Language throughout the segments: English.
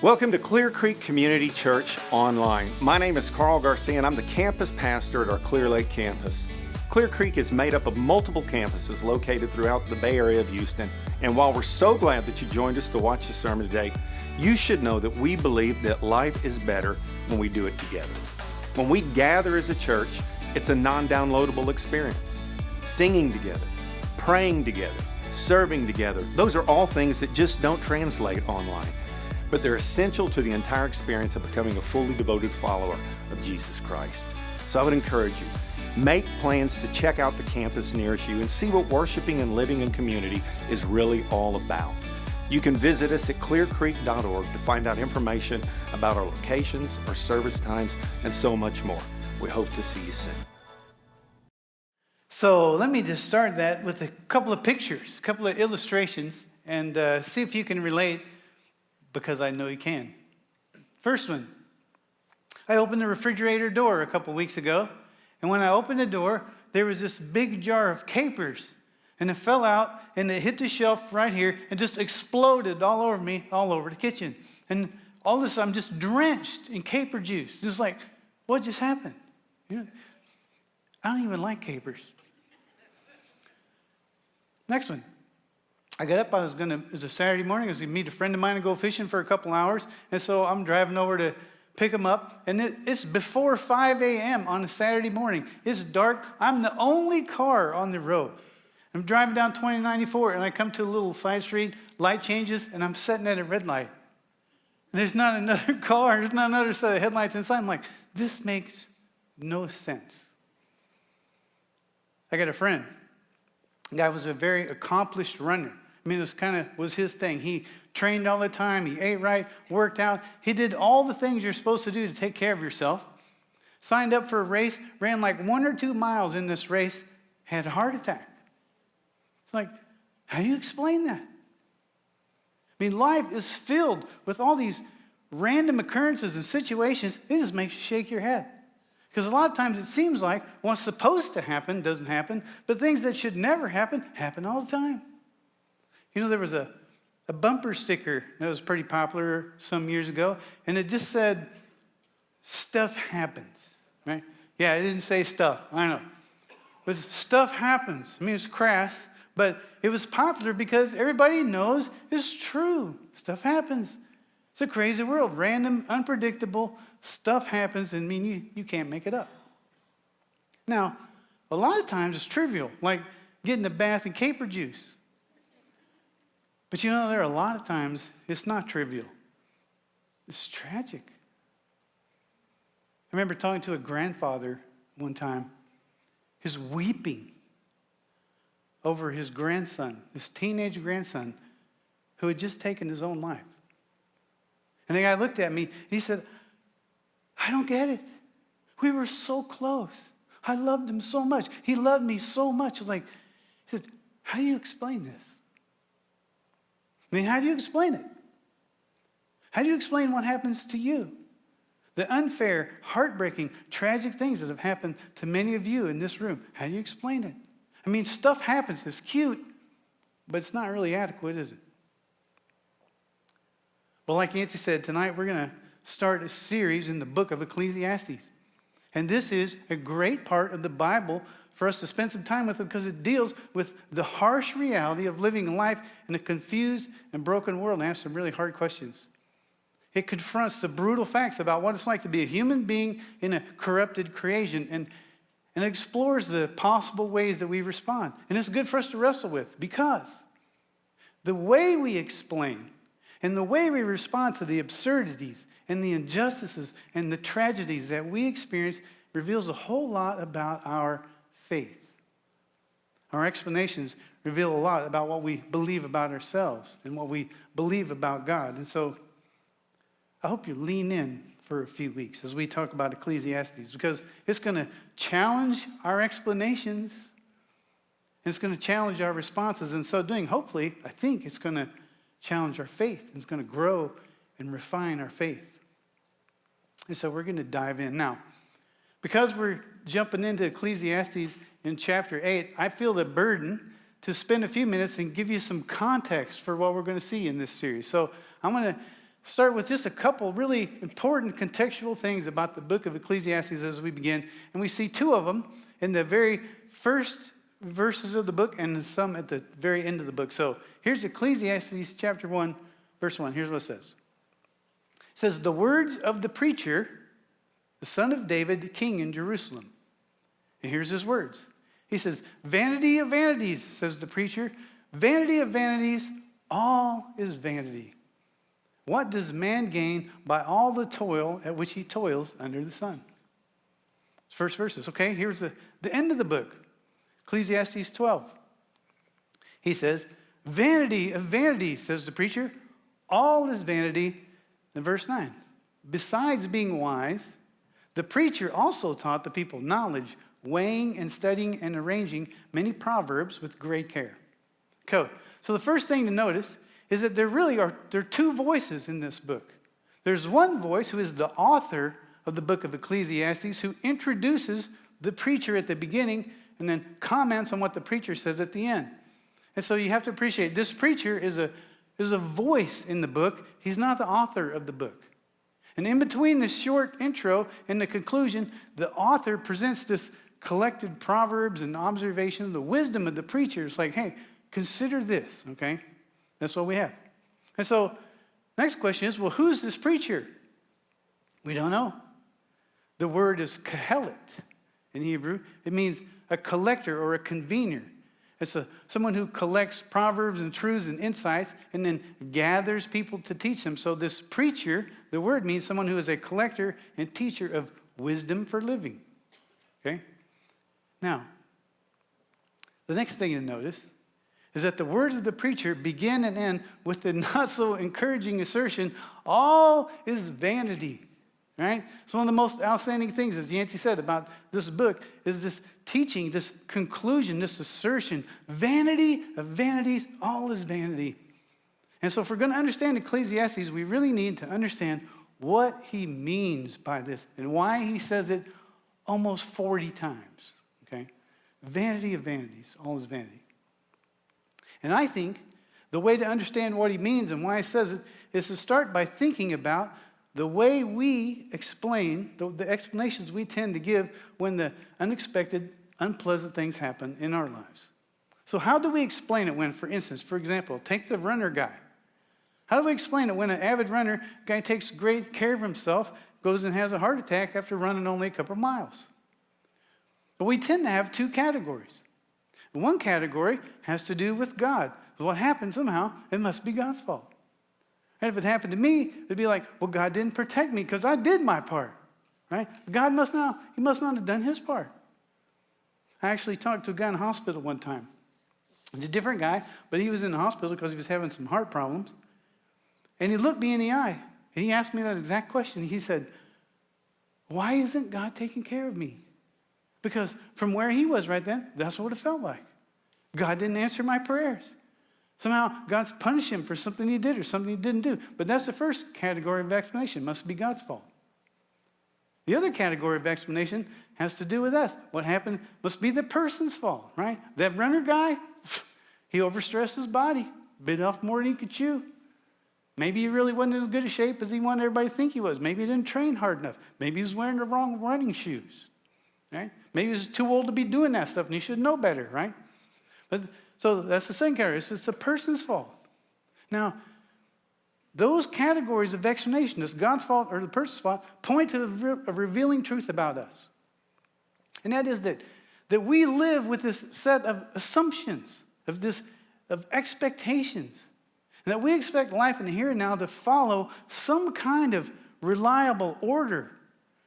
Welcome to Clear Creek Community Church Online. My name is Carl Garcia and I'm the campus pastor at our Clear Lake campus. Clear Creek is made up of multiple campuses located throughout the Bay Area of Houston. And while we're so glad that you joined us to watch the sermon today, you should know that we believe that life is better when we do it together. When we gather as a church, it's a non-downloadable experience. Singing together, praying together, serving together, those are all things that just don't translate online. But they're essential to the entire experience of becoming a fully devoted follower of Jesus Christ. So I would encourage you, make plans to check out the campus nearest you and see what worshiping and living in community is really all about. You can visit us at clearcreek.org to find out information about our locations, our service times, and so much more. We hope to see you soon. So let me just start that with a couple of pictures, a couple of illustrations, and see if you can relate, because I know you can. First one, I opened the refrigerator door a couple weeks ago, and when I opened the door, there was this big jar of capers, and it fell out, and it hit the shelf right here, and just exploded all over me, all over the kitchen. And all this, I'm just drenched in caper juice. Just like, what just happened? You know, I don't even like capers. Next one. I got up, it was a Saturday morning, I was going to meet a friend of mine and go fishing for a couple hours. And so I'm driving over to pick him up. And it's before 5 a.m. on a Saturday morning. It's dark. I'm the only car on the road. I'm driving down 2094 and I come to a little side street, light changes, and I'm sitting at a red light. And there's not another car, there's not another set of headlights inside. I'm like, this makes no sense. I got a friend. The guy was a very accomplished runner. I mean, this kind of was his thing. He trained all the time. He ate right, worked out. He did all the things you're supposed to do to take care of yourself. Signed up for a race, ran like 1 or 2 miles in this race, had a heart attack. It's like, how do you explain that? I mean, life is filled with all these random occurrences and situations. It just makes you shake your head. Because a lot of times it seems like what's supposed to happen doesn't happen, but things that should never happen all the time. You know, there was a bumper sticker that was pretty popular some years ago, and it just said, stuff happens, right? Yeah, it didn't say stuff, I know. But stuff happens. I mean, it's crass, but it was popular because everybody knows it's true. Stuff happens. It's a crazy world. Random, unpredictable stuff happens, and I mean, you can't make it up. Now, a lot of times it's trivial, like getting a bath in caper juice. But you know, there are a lot of times it's not trivial. It's tragic. I remember talking to a grandfather one time. He's weeping over his grandson, his teenage grandson, who had just taken his own life. And the guy looked at me, he said, I don't get it. We were so close. I loved him so much. He loved me so much. I was like, he said, how do you explain this? I mean, how do you explain it? How do you explain what happens to you? The unfair, heartbreaking, tragic things that have happened to many of you in this room. How do you explain it? I mean, stuff happens. It's cute, but it's not really adequate, is it? Well, like Nancy said, tonight we're going to start a series in the book of Ecclesiastes. And this is a great part of the Bible for us to spend some time with it because it deals with the harsh reality of living life in a confused and broken world and asks some really hard questions. It confronts the brutal facts about what it's like to be a human being in a corrupted creation and explores the possible ways that we respond. And it's good for us to wrestle with because the way we explain and the way we respond to the absurdities and the injustices and the tragedies that we experience reveals a whole lot about our faith. Our explanations reveal a lot about what we believe about ourselves and what we believe about God. And so I hope you lean in for a few weeks as we talk about Ecclesiastes because it's going to challenge our explanations. It's going to challenge our responses. And so doing, hopefully, I think it's going to challenge our faith. It's going to grow and refine our faith. And so we're going to dive in. Now, because we're jumping into Ecclesiastes in chapter 8, I feel the burden to spend a few minutes and give you some context for what we're going to see in this series. So I'm going to start with just a couple really important contextual things about the book of Ecclesiastes as we begin. And we see two of them in the very first verses of the book and some at the very end of the book. So here's Ecclesiastes chapter 1, verse 1. Here's what it says. It says, the words of the preacher, the son of David, king in Jerusalem. And here's his words. He says, vanity of vanities, says the preacher. Vanity of vanities, all is vanity. What does man gain by all the toil at which he toils under the sun? First verses. Okay, here's the end of the book. Ecclesiastes 12. He says, vanity of vanities, says the preacher. All is vanity. In verse 9. Besides being wise, the preacher also taught the people knowledge, weighing and studying and arranging many proverbs with great care. Okay. So the first thing to notice is that there are two voices in this book. There's one voice who is the author of the book of Ecclesiastes who introduces the preacher at the beginning and then comments on what the preacher says at the end. And so you have to appreciate this preacher is a voice in the book. He's not the author of the book. And in between the short intro and the conclusion, the author presents this collected proverbs and observation, the wisdom of the preacher. It's like, hey, consider this, okay? That's what we have. And so, next question is, well, who's this preacher? We don't know. The word is kahelet in Hebrew. It means a collector or a convener. It's someone who collects proverbs and truths and insights and then gathers people to teach them. So this preacher, the word means someone who is a collector and teacher of wisdom for living. Okay? Now, the next thing to notice is that the words of the preacher begin and end with the not so encouraging assertion, all is vanity. Right? So one of the most outstanding things, as Yancey said, about this book is this teaching, this conclusion, this assertion, vanity of vanities, all is vanity. And so if we're going to understand Ecclesiastes, we really need to understand what he means by this and why he says it almost 40 times. Okay? Vanity of vanities, all is vanity. And I think the way to understand what he means and why he says it is to start by thinking about the way we explain, the explanations we tend to give when the unexpected, unpleasant things happen in our lives. So how do we explain it when, for instance, for example, take the runner guy. How do we explain it when an avid runner guy takes great care of himself, goes and has a heart attack after running only a couple of miles? But we tend to have two categories. One category has to do with God. What happened somehow, it must be God's fault. And if it happened to me, it'd be like, well, God didn't protect me because I did my part, right? God must not have done his part. I actually talked to a guy in the hospital one time. He's a different guy, but he was in the hospital because he was having some heart problems. And he looked me in the eye, and he asked me that exact question. He said, why isn't God taking care of me? Because from where he was right then, that's what it felt like. God didn't answer my prayers. Somehow, God's punished him for something he did or something he didn't do. But that's the first category of explanation. It must be God's fault. The other category of explanation has to do with us. What happened must be the person's fault, right? That runner guy, he overstressed his body, bit off more than he could chew. Maybe he really wasn't in as good a shape as he wanted everybody to think he was. Maybe he didn't train hard enough. Maybe he was wearing the wrong running shoes, right? Maybe he was too old to be doing that stuff and he should know better, right? So that's the second category. It's the person's fault. Now, those categories of explanation, it's God's fault or the person's fault, point to a revealing truth about us. And that is that we live with this set of assumptions, of expectations. And that we expect life in the here and now to follow some kind of reliable order,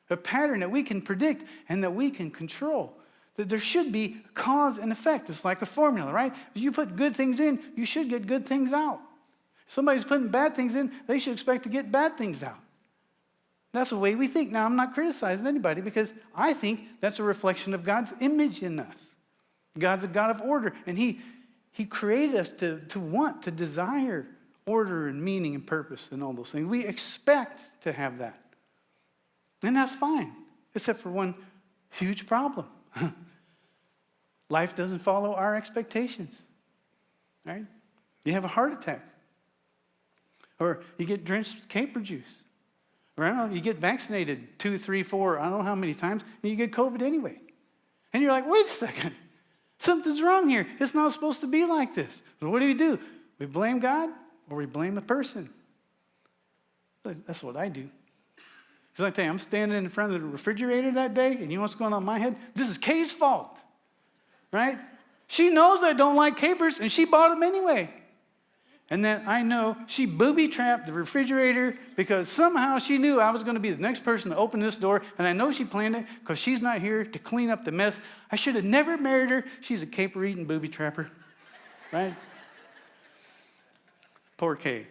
a pattern that we can predict and that we can control. That there should be cause and effect. It's like a formula, right? If you put good things in, you should get good things out. If somebody's putting bad things in, they should expect to get bad things out. That's the way we think. Now, I'm not criticizing anybody because I think that's a reflection of God's image in us. God's a God of order, and He created us to want, to desire order and meaning and purpose and all those things. We expect to have that. And that's fine, except for one huge problem. Life doesn't follow our expectations, right? You have a heart attack. Or you get drenched with caper juice. Or I don't know, you get vaccinated 2, 3, 4, I don't know how many times, and you get COVID anyway. And you're like, wait a second. Something's wrong here. It's not supposed to be like this. So what do? We blame God or we blame the person. That's what I do. Because I tell you, I'm standing in front of the refrigerator that day, and you know what's going on in my head? This is Kay's fault, right? She knows I don't like capers, and she bought them anyway. And then I know she booby-trapped the refrigerator because somehow she knew I was going to be the next person to open this door, and I know she planned it because she's not here to clean up the mess. I should have never married her. She's a caper-eating booby-trapper, right? Poor Kay.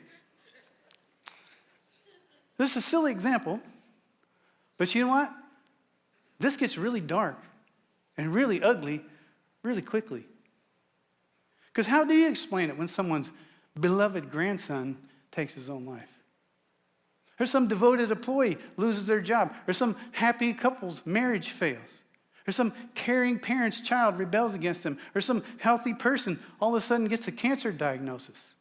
This is a silly example, but you know what? This gets really dark and really ugly really quickly. Because how do you explain it when someone's beloved grandson takes his own life? Or some devoted employee loses their job. Or some happy couple's marriage fails. Or some caring parent's child rebels against them. Or some healthy person all of a sudden gets a cancer diagnosis.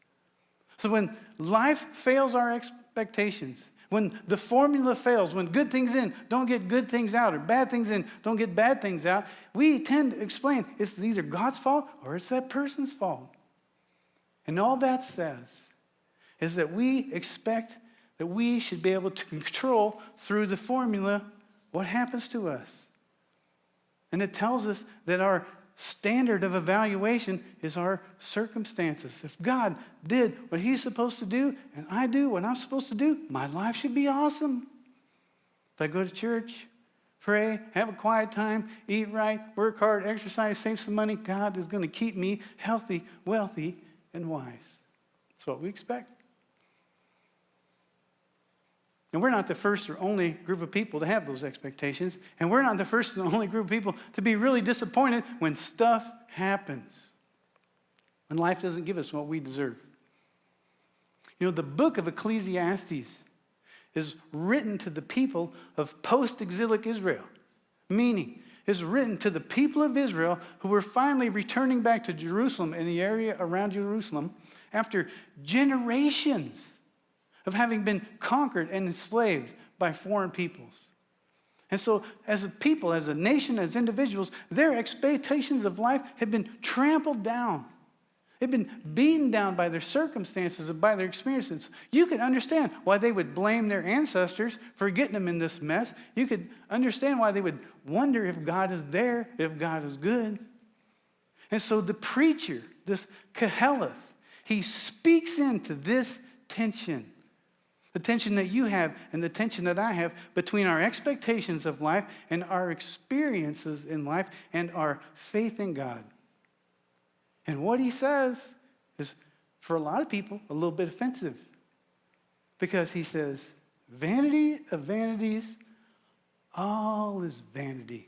So when life fails our expectations, when the formula fails, when good things in don't get good things out, or bad things in don't get bad things out, we tend to explain it's either God's fault or it's that person's fault. And all that says is that we expect that we should be able to control through the formula what happens to us. And it tells us that our standard of evaluation is our circumstances. If God did what he's supposed to do and I do what I'm supposed to do, my life should be awesome. If I go to church, pray, have a quiet time, eat right, work hard, exercise, save some money, God is going to keep me healthy, wealthy, and wise. That's what we expect. And we're not the first or only group of people to have those expectations. And we're not the first and only group of people to be really disappointed when stuff happens. When life doesn't give us what we deserve. You know, the book of Ecclesiastes is written to the people of post-exilic Israel. Meaning, is written to the people of Israel who were finally returning back to Jerusalem and the area around Jerusalem after generations of having been conquered and enslaved by foreign peoples. And so as a people, as a nation, as individuals, their expectations of life had been trampled down. They've been beaten down by their circumstances and by their experiences. You could understand why they would blame their ancestors for getting them in this mess. You could understand why they would wonder if God is there, if God is good. And so the preacher, this Koheleth, he speaks into this tension. The tension that you have and the tension that I have between our expectations of life and our experiences in life and our faith in God. And what he says is, for a lot of people, a little bit offensive. Because he says, vanity of vanities, all is vanity.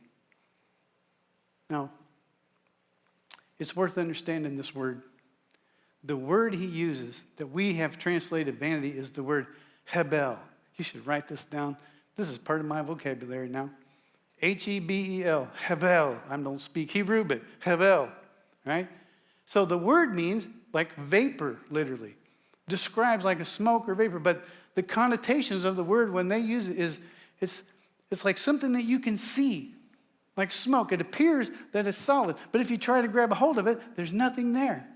Now, it's worth understanding this word. The word he uses that we have translated vanity is the word Hebel. You should write this down. This is part of my vocabulary now. Hebel. Hebel. I don't speak Hebrew, but Hebel. Right? So the word means like vapor, literally. Describes like a smoke or vapor. But the connotations of the word when they use it is it's like something that you can see. Like smoke. It appears that it's solid. But if you try to grab a hold of it, there's nothing there.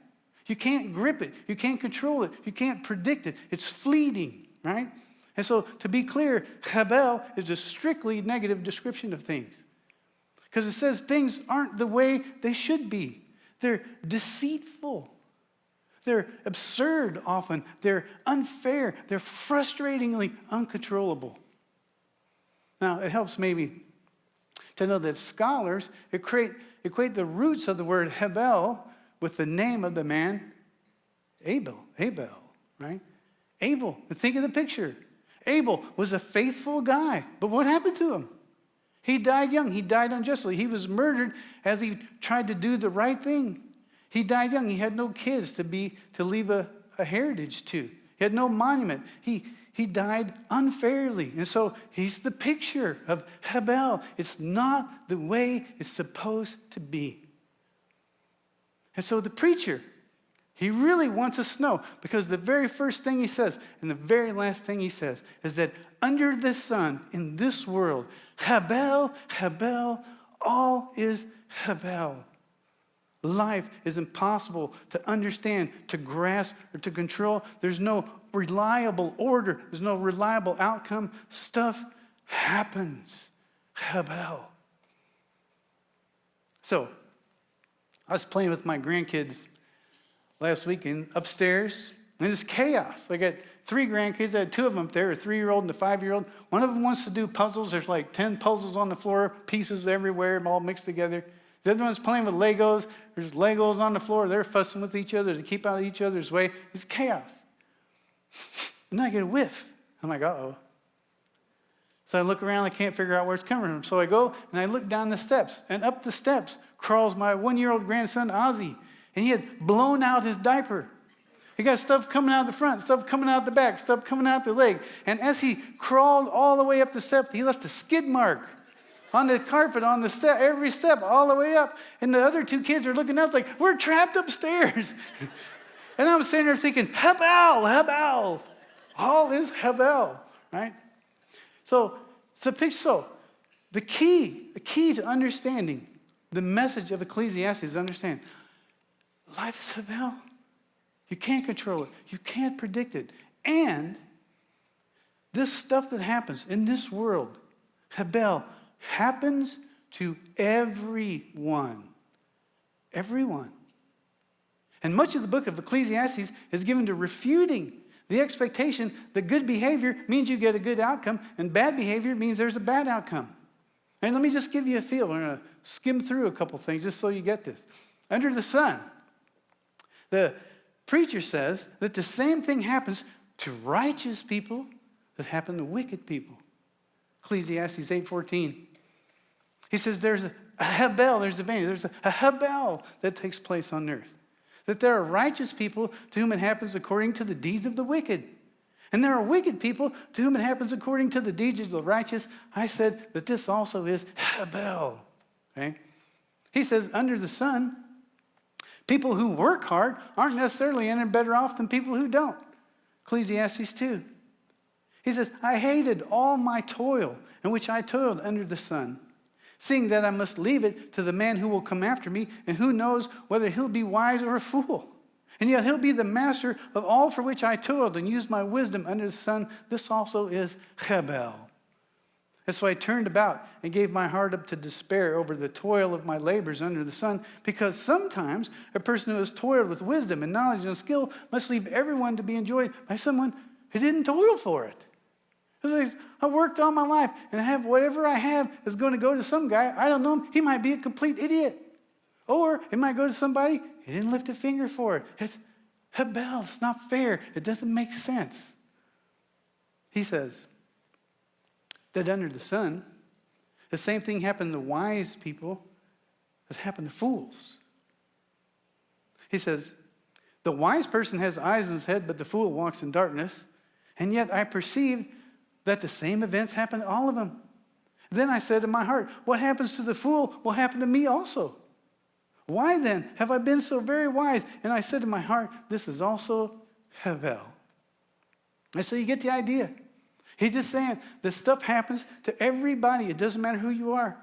You can't grip it. You can't control it. You can't predict it. It's fleeting. Right? And so, to be clear, Hebel is a strictly negative description of things. Because it says things aren't the way they should be. They're deceitful. They're absurd often. They're unfair. They're frustratingly uncontrollable. Now, it helps maybe to know that scholars equate the roots of the word Hebel with the name of the man, Abel, right? Abel, think of the picture. Abel was a faithful guy, but what happened to him? He died young. He died unjustly. He was murdered as he tried to do the right thing. He died young. He had no kids to leave a heritage to. He had no monument. He died unfairly. And so he's the picture of Hebel. It's not the way it's supposed to be. And so the preacher, He really wants us to know, because the very first thing he says and the very last thing he says is that under the sun, in this world, Habel, Habel, all is Habel. Life is impossible to understand, to grasp, or to control. There's no reliable order. There's no reliable outcome. Stuff happens. Habel. So, I was playing with my grandkids last weekend upstairs, and it's chaos. I got 3 grandkids. I had 2 of them up there, a 3-year-old and a 5-year-old. One of them wants to do puzzles. There's like 10 puzzles on the floor, pieces everywhere, all mixed together. The other one's playing with Legos. There's Legos on the floor. They're fussing with each other to keep out of each other's way. It's chaos. And then I get a whiff. I'm like, uh-oh. So I look around. I can't figure out where it's coming from. So I go and I look down the steps. And up the steps crawls my 1-year-old grandson, Ozzy. And he had blown out his diaper. He got stuff coming out the front, stuff coming out the back, stuff coming out the leg. And as he crawled all the way up the step, he left a skid mark on the carpet, on the step, every step, all the way up. And the other 2 kids are looking out like, we're trapped upstairs. And I'm sitting there thinking, Habel, Habel. All is Habel, right? So the key to understanding the message of Ecclesiastes is understand life is Habel. You can't control it. You can't predict it. And this stuff that happens in this world, Habel, happens to everyone. Everyone. And much of the book of Ecclesiastes is given to refuting the expectation that good behavior means you get a good outcome, and bad behavior means there's a bad outcome. And let me just give you a feel. We're going to skim through a couple things just so you get this. Under the sun, the preacher says that the same thing happens to righteous people that happen to wicked people. Ecclesiastes 8:14. He says there's a Habel, there's a vanity, there's a Habel that takes place on earth. That there are righteous people to whom it happens according to the deeds of the wicked. And there are wicked people to whom it happens according to the deeds of the righteous. I said that this also is Habel. Okay? He says under the sun, people who work hard aren't necessarily any better off than people who don't. Ecclesiastes 2. He says, I hated all my toil in which I toiled under the sun, seeing that I must leave it to the man who will come after me, and who knows whether he'll be wise or a fool. And yet he'll be the master of all for which I toiled and used my wisdom under the sun. This also is Habel. And so I turned about and gave my heart up to despair over the toil of my labors under the sun, because sometimes a person who has toiled with wisdom and knowledge and skill must leave everyone to be enjoyed by someone who didn't toil for it. It's like, I worked all my life, and I have whatever I have is going to go to some guy. I don't know him. He might be a complete idiot. Or it might go to somebody, he didn't lift a finger for it. It's Habel. It's not fair. It doesn't make sense. He says that under the sun, the same thing happened to wise people as happened to fools. He says, the wise person has eyes in his head, but the fool walks in darkness. And yet I perceived that the same events happen to all of them. Then I said in my heart, what happens to the fool will happen to me also. Why then have I been so very wise? And I said in my heart, this is also Habel. And so you get the idea. He's just saying this stuff happens to everybody. It doesn't matter who you are.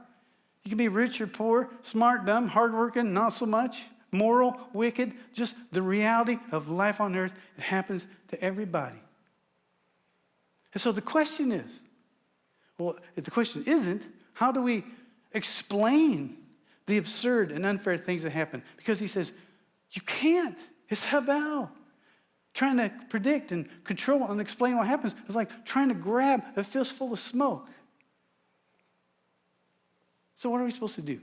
You can be rich or poor, smart, dumb, hardworking, not so much, moral, wicked. Just the reality of life on earth. It happens to everybody. And so the question is, well, if the question isn't, how do we explain the absurd and unfair things that happen? Because he says, you can't. It's Habel. Trying to predict and control and explain what happens is like trying to grab a fistful of smoke. So what are we supposed to do?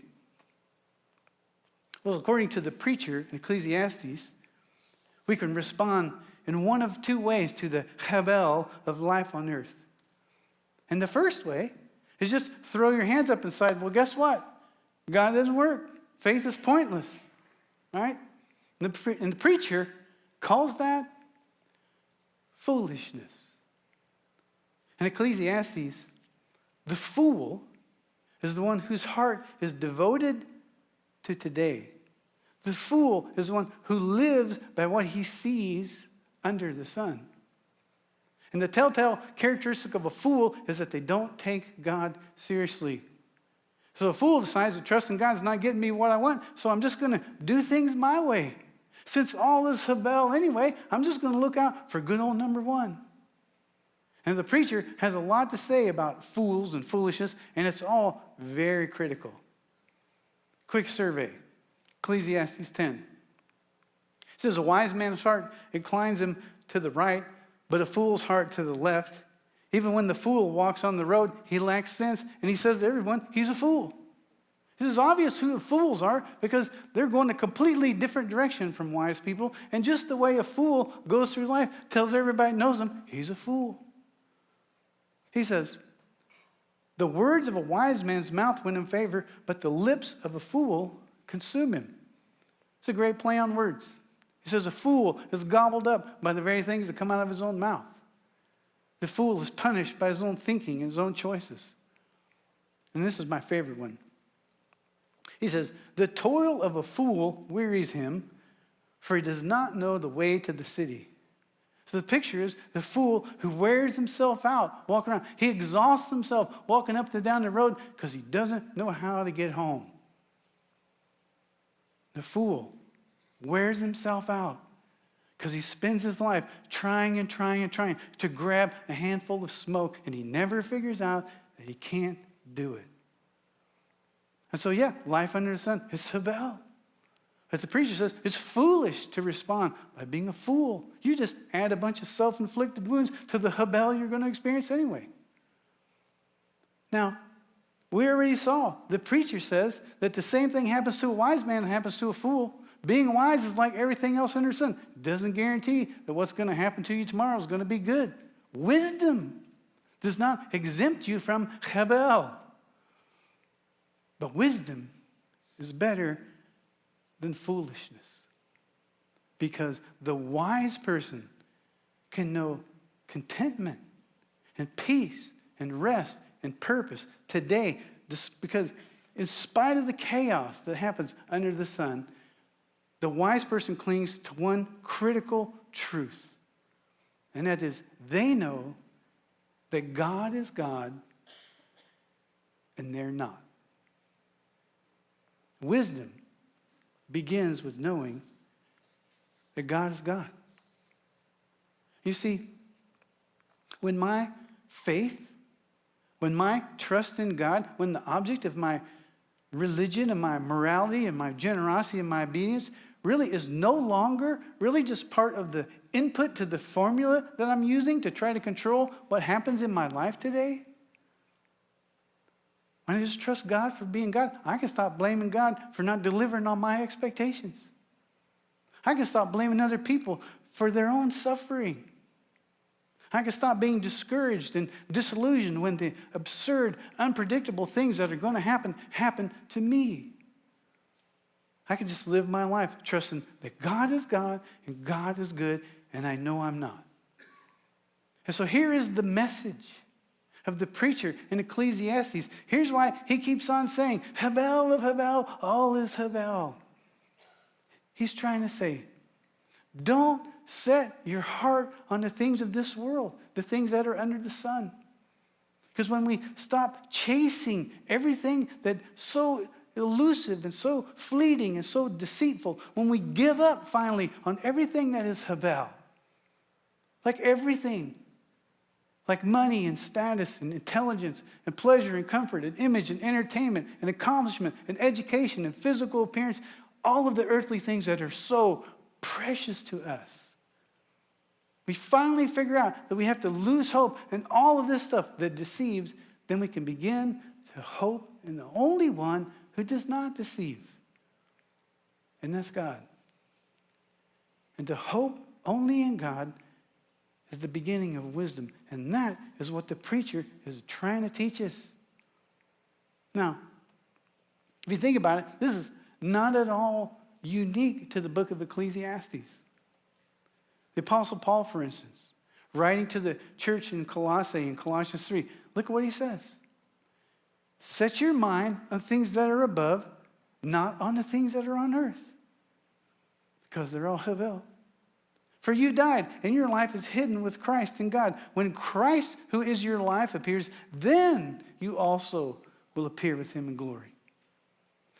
Well, according to the preacher in Ecclesiastes, we can respond in one of 2 ways to the Habel of life on earth. And the first way is just throw your hands up and say, well, guess what? God doesn't work. Faith is pointless. Right? And the preacher calls that foolishness. In Ecclesiastes, the fool is the one whose heart is devoted to today. The fool is the one who lives by what he sees under the sun. And the telltale characteristic of a fool is that they don't take God seriously. So a fool decides that trusting God is not getting me what I want, so I'm just going to do things my way. Since all is Habel anyway, I'm just going to look out for good old number one. And the preacher has a lot to say about fools and foolishness, and it's all very critical. Quick survey. Ecclesiastes 10. It says, a wise man's heart inclines him to the right, but a fool's heart to the left. Even when the fool walks on the road, he lacks sense, and he says to everyone, he's a fool. It is obvious who the fools are because they're going a completely different direction from wise people, and just the way a fool goes through life tells everybody knows him, he's a fool. He says, the words of a wise man's mouth win him favor, but the lips of a fool consume him. It's a great play on words. He says a fool is gobbled up by the very things that come out of his own mouth. The fool is punished by his own thinking and his own choices. And this is my favorite one. He says, the toil of a fool wearies him, for he does not know the way to the city. So the picture is the fool who wears himself out walking around. He exhausts himself walking up and down the road because he doesn't know how to get home. The fool wears himself out because he spends his life trying to grab a handful of smoke, and he never figures out that he can't do it. And so, yeah, life under the sun is Habel. But the preacher says it's foolish to respond by being a fool. You just add a bunch of self-inflicted wounds to the Habel you're going to experience anyway. Now, we already saw, the preacher says that the same thing happens to a wise man and happens to a fool. Being wise is like everything else under the sun. It doesn't guarantee that what's going to happen to you tomorrow is going to be good. Wisdom does not exempt you from Habel. But wisdom is better than foolishness. Because the wise person can know contentment and peace and rest and purpose today, just because in spite of the chaos that happens under the sun, the wise person clings to one critical truth. And that is, they know that God is God and they're not. Wisdom begins with knowing that God is God. You see, when my faith, when my trust in God, when the object of my religion and my morality and my generosity and my obedience really is no longer really just part of the input to the formula that I'm using to try to control what happens in my life today, when I just trust God for being God, I can stop blaming God for not delivering on my expectations. I can stop blaming other people for their own suffering. I can stop being discouraged and disillusioned when the absurd, unpredictable things that are going to happen to me. I can just live my life trusting that God is God and God is good, and I know I'm not. And so here is the message of the preacher in Ecclesiastes. Here's why he keeps on saying, Habel of Habel, all is Habel. He's trying to say, don't set your heart on the things of this world, the things that are under the sun. Because when we stop chasing everything that's so elusive and so fleeting and so deceitful, when we give up finally on everything that is Habel, like everything, like money and status and intelligence and pleasure and comfort and image and entertainment and accomplishment and education and physical appearance, all of the earthly things that are so precious to us. We finally figure out that we have to lose hope in all of this stuff that deceives, then we can begin to hope in the only one who does not deceive, and that's God. And to hope only in God is the beginning of wisdom, and that is what the preacher is trying to teach us. Now, if you think about it, this is not at all unique to the book of Ecclesiastes. The Apostle Paul, for instance, writing to the church in Colossae in Colossians 3, look at what he says. Set your mind on things that are above, not on the things that are on earth. Because they're all Hebel. For you died, and your life is hidden with Christ in God. When Christ, who is your life, appears, then you also will appear with him in glory.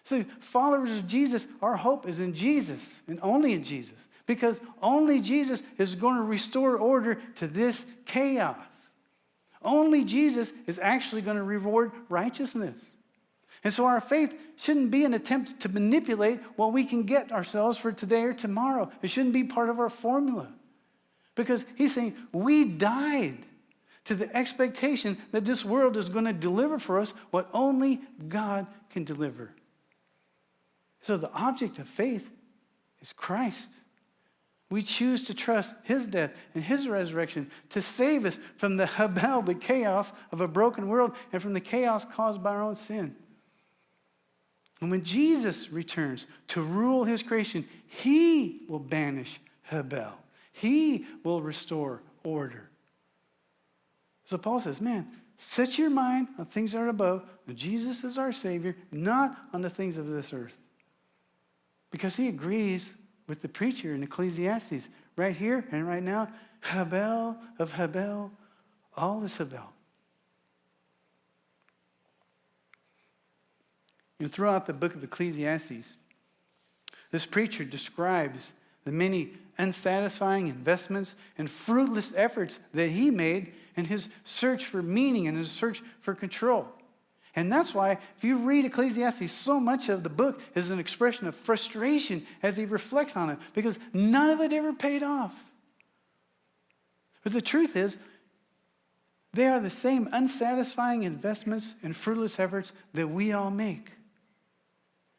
So followers of Jesus, our hope is in Jesus and only in Jesus. Because only Jesus is going to restore order to this chaos. Only Jesus is actually going to reward righteousness. And so our faith shouldn't be an attempt to manipulate what we can get ourselves for today or tomorrow. It shouldn't be part of our formula. Because he's saying we died to the expectation that this world is going to deliver for us what only God can deliver. So the object of faith is Christ. We choose to trust his death and his resurrection to save us from the Hebel, the chaos of a broken world, and from the chaos caused by our own sin. And when Jesus returns to rule his creation, he will banish Hebel. He will restore order. So Paul says, man, set your mind on things that are above. Jesus is our Savior, not on the things of this earth. Because he agrees with the preacher in Ecclesiastes. Right here and right now, Hebel of Hebel, all is Hebel. And throughout the book of Ecclesiastes, this preacher describes the many unsatisfying investments and fruitless efforts that he made in his search for meaning and his search for control. And that's why, if you read Ecclesiastes, so much of the book is an expression of frustration as he reflects on it, because none of it ever paid off. But the truth is, they are the same unsatisfying investments and fruitless efforts that we all make.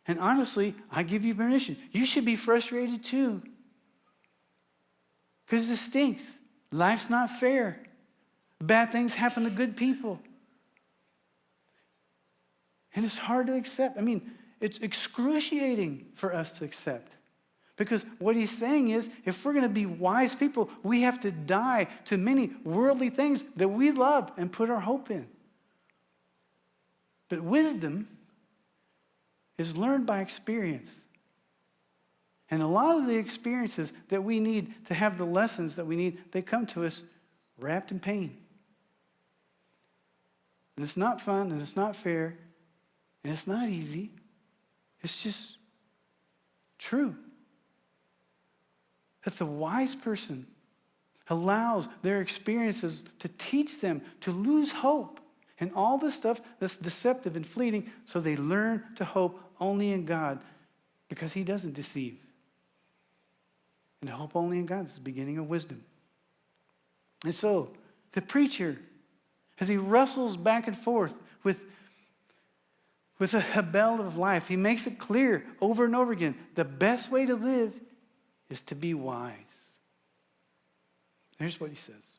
And honestly, I give you permission. You should be frustrated too. Because it stinks. Life's not fair. Bad things happen to good people. And it's hard to accept. I mean, it's excruciating for us to accept. Because what he's saying is, if we're going to be wise people, we have to die to many worldly things that we love and put our hope in. But wisdom is learned by experience. And a lot of the experiences that we need to have the lessons that we need, they come to us wrapped in pain. And it's not fun, and it's not fair, and it's not easy. It's just true. That the wise person allows their experiences to teach them to lose hope and all the stuff that's deceptive and fleeting, so they learn to hope only in God, because he doesn't deceive. And to hope only in God is the beginning of wisdom. And so the preacher, as he wrestles back and forth with the Hebel of life, he makes it clear over and over again, the best way to live is to be wise. Here's what he says.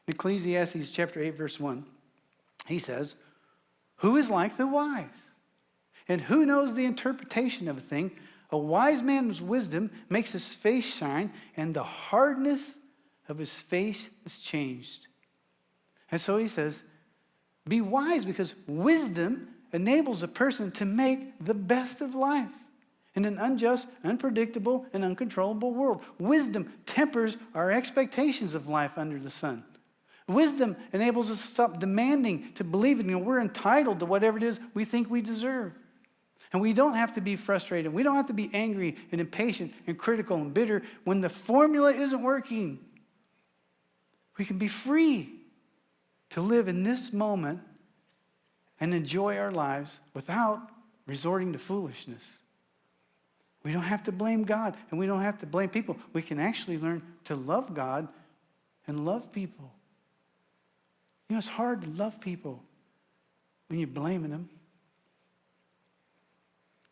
In Ecclesiastes chapter 8, verse 1, he says, who is like the wise? And who knows the interpretation of a thing? A wise man's wisdom makes his face shine, and the hardness of his face is changed. And so he says, be wise, because wisdom enables a person to make the best of life in an unjust, unpredictable, and uncontrollable world. Wisdom tempers our expectations of life under the sun. Wisdom enables us to stop demanding, to believe in, we're entitled to whatever it is we think we deserve. And we don't have to be frustrated. We don't have to be angry and impatient and critical and bitter when the formula isn't working. We can be free to live in this moment and enjoy our lives without resorting to foolishness. We don't have to blame God, and we don't have to blame people. We can actually learn to love God and love people. You know, it's hard to love people when you're blaming them.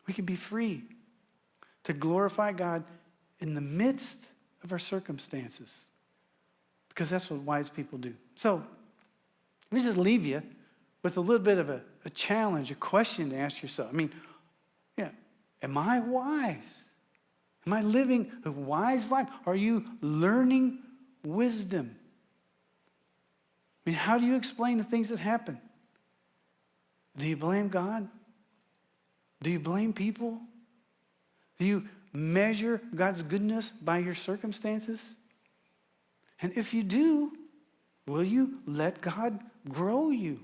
We can be free to glorify God in the midst of our circumstances, because that's what wise people do. So let me just leave you with a little bit of a challenge, a question to ask yourself. I mean, yeah, am I wise? Am I living a wise life? Are you learning wisdom? I mean, how do you explain the things that happen? Do you blame God? Do you blame people? Do you measure God's goodness by your circumstances? And if you do, will you let God grow you?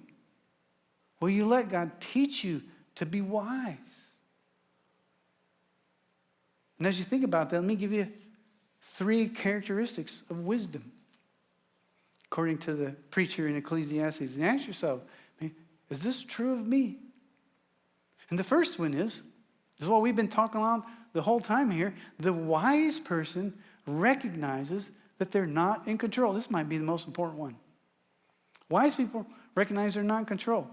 Will you let God teach you to be wise? And as you think about that, let me give you 3 characteristics of wisdom, according to the preacher in Ecclesiastes. And ask yourself, is this true of me? And the first one is what we've been talking about the whole time here. The wise person recognizes that they're not in control. This might be the most important one. Wise people recognize they're not in control.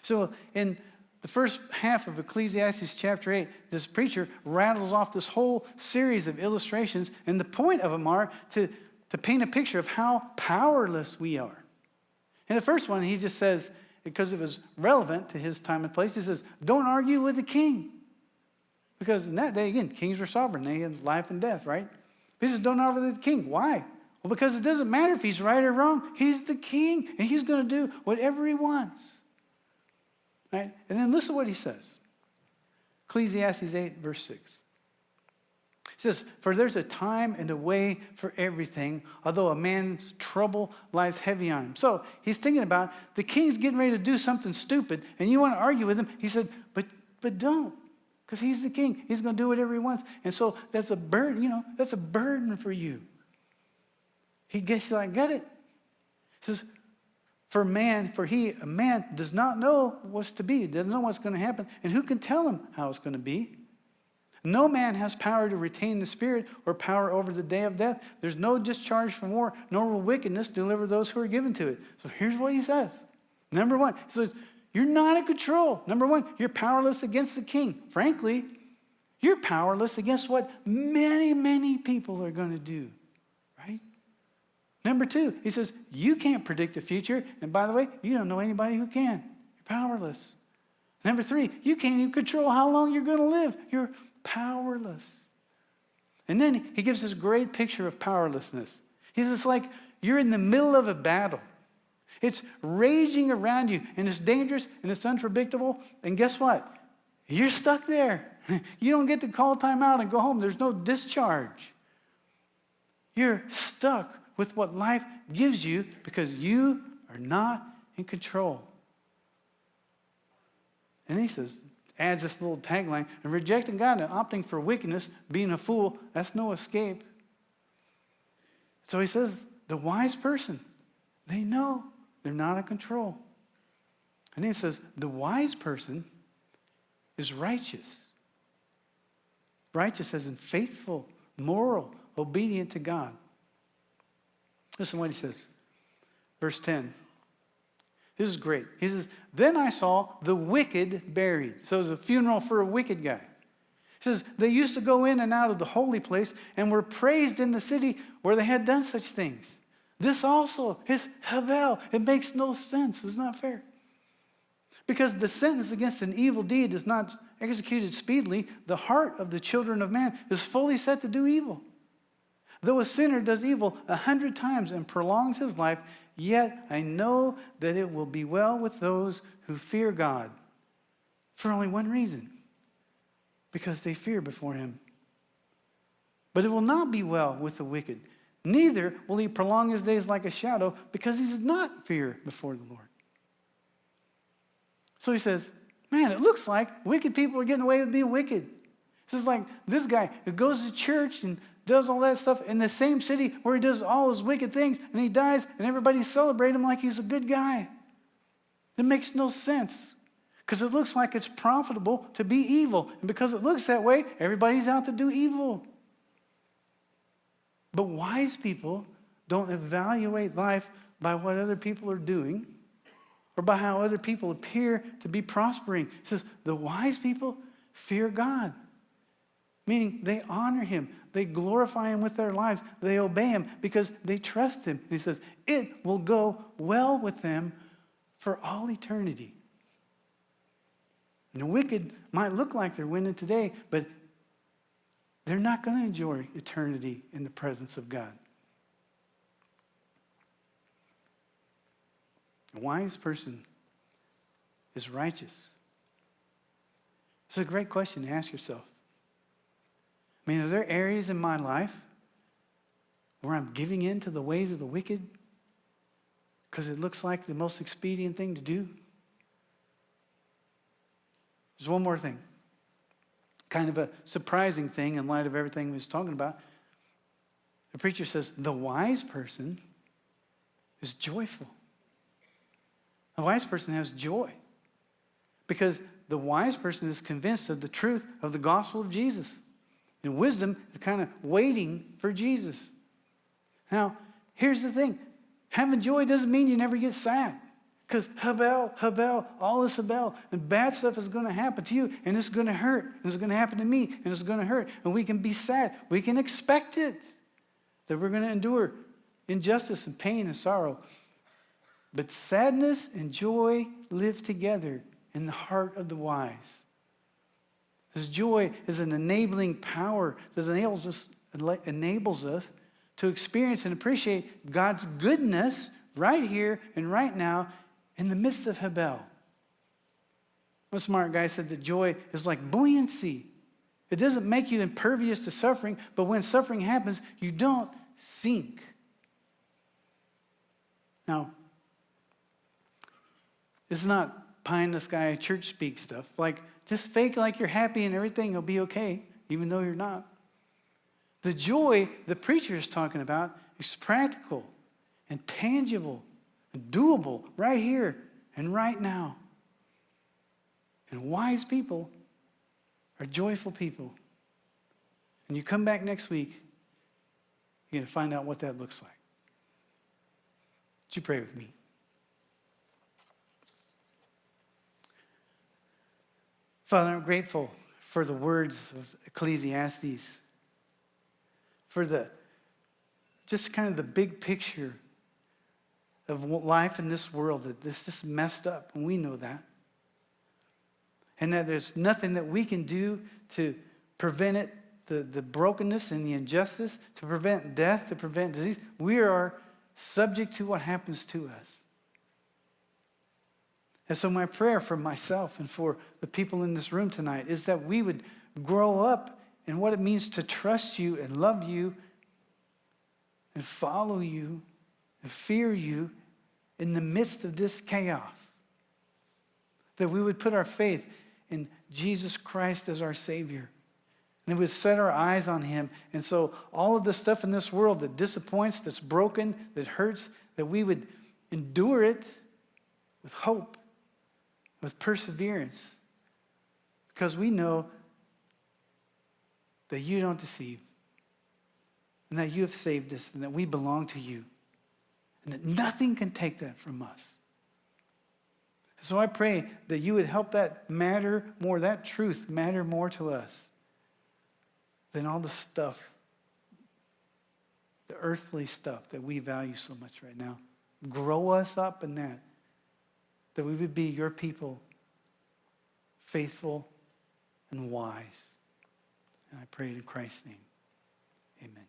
So in the first half of Ecclesiastes chapter 8, this preacher rattles off this whole series of illustrations, and the point of them are to paint a picture of how powerless we are. In the first one, he just says, because it was relevant to his time and place, he says, don't argue with the king. Because in that day, again, kings were sovereign. They had life and death, right? He says, don't argue with the king. Why? Well, because it doesn't matter if he's right or wrong. He's the king, and he's going to do whatever he wants. Right? And then listen to what he says. Ecclesiastes 8, verse 6. He says, for there's a time and a way for everything, although a man's trouble lies heavy on him. So he's thinking about the king's getting ready to do something stupid, and you want to argue with him. He said, but don't, because he's the king. He's going to do whatever he wants. And so that's a burden, that's a burden for you. He gets like, get it? He says, a man does not know what's to be, doesn't know what's going to happen, and who can tell him how it's going to be? No man has power to retain the spirit or power over the day of death. There's no discharge from war, nor will wickedness deliver those who are given to it. So here's what he says. Number 1, he says, you're not in control. Number 1, you're powerless against the king. Frankly, you're powerless against what many, many people are going to do, right? Number 2, he says, you can't predict the future. And by the way, you don't know anybody who can. You're powerless. Number 3, you can't even control how long you're going to live. You're powerless. And then he gives this great picture of powerlessness. He says, it's like you're in the middle of a battle. It's raging around you, and it's dangerous, and it's unpredictable. And guess what? You're stuck there. You don't get to call time out and go home. There's no discharge. You're stuck with what life gives you because you are not in control. And he says, adds this little tagline, and rejecting God and opting for wickedness, being a fool, that's no escape. So he says, the wise person, they know they're not in control. And then he says, the wise person is righteous. Righteous as in faithful, moral, obedient to God. Listen to what he says. Verse 10. This is great. He says, then I saw the wicked buried. So it was a funeral for a wicked guy. He says, they used to go in and out of the holy place and were praised in the city where they had done such things. This also is Havel. It makes no sense. It's not fair. Because the sentence against an evil deed is not executed speedily. The heart of the children of man is fully set to do evil. Though a sinner does evil 100 times and prolongs his life, yet I know that it will be well with those who fear God for only one reason, because they fear before him. But it will not be well with the wicked, neither will he prolong his days like a shadow, because he does not fear before the Lord. So he says, man, it looks like wicked people are getting away with being wicked. This is like this guy who goes to church and does all that stuff in the same city where he does all his wicked things, and he dies, and everybody celebrates him like he's a good guy. It makes no sense, because it looks like it's profitable to be evil. And because it looks that way, everybody's out to do evil. But wise people don't evaluate life by what other people are doing or by how other people appear to be prospering. It says the wise people fear God, meaning they honor him. They glorify him with their lives. They obey him because they trust him. And he says, it will go well with them for all eternity. And the wicked might look like they're winning today, but they're not going to enjoy eternity in the presence of God. A wise person is righteous. It's a great question to ask yourself. I mean, are there areas in my life where I'm giving in to the ways of the wicked because it looks like the most expedient thing to do? There's one more thing. Kind of a surprising thing in light of everything we was talking about. The preacher says, the wise person is joyful. A wise person has joy because the wise person is convinced of the truth of the gospel of Jesus. And wisdom is kind of waiting for Jesus. Now, here's the thing. Having joy doesn't mean you never get sad. Because habel, all is habel. And bad stuff is going to happen to you. And it's going to hurt. And it's going to happen to me. And it's going to hurt. And we can be sad. We can expect it. That we're going to endure injustice and pain and sorrow. But sadness and joy live together in the heart of the wise. This joy is an enabling power that enables us to experience and appreciate God's goodness right here and right now in the midst of Habel. One smart guy said that joy is like buoyancy. It doesn't make you impervious to suffering, but when suffering happens, you don't sink. Now, it's not pie in the sky church speak stuff. Like, just fake like you're happy and everything will be okay, even though you're not. The joy the preacher is talking about is practical and tangible and doable right here and right now. And wise people are joyful people. And you come back next week, you're going to find out what that looks like. Would you pray with me? Father, I'm grateful for the words of Ecclesiastes, for the just kind of the big picture of life in this world, that this is just messed up, and we know that. And that there's nothing that we can do to prevent it, the brokenness and the injustice, to prevent death, to prevent disease. We are subject to what happens to us. And so my prayer for myself and for the people in this room tonight is that we would grow up in what it means to trust you and love you and follow you and fear you in the midst of this chaos. That we would put our faith in Jesus Christ as our Savior. And we would set our eyes on him. And so all of the stuff in this world that disappoints, that's broken, that hurts, that we would endure it with hope, with perseverance. Because we know that you don't deceive. And that you have saved us and that we belong to you. And that nothing can take that from us. So I pray that you would help that matter more, that truth matter more to us than all the stuff, the earthly stuff that we value so much right now. Grow us up in that we would be your people, faithful and wise. And I pray it in Christ's name. Amen.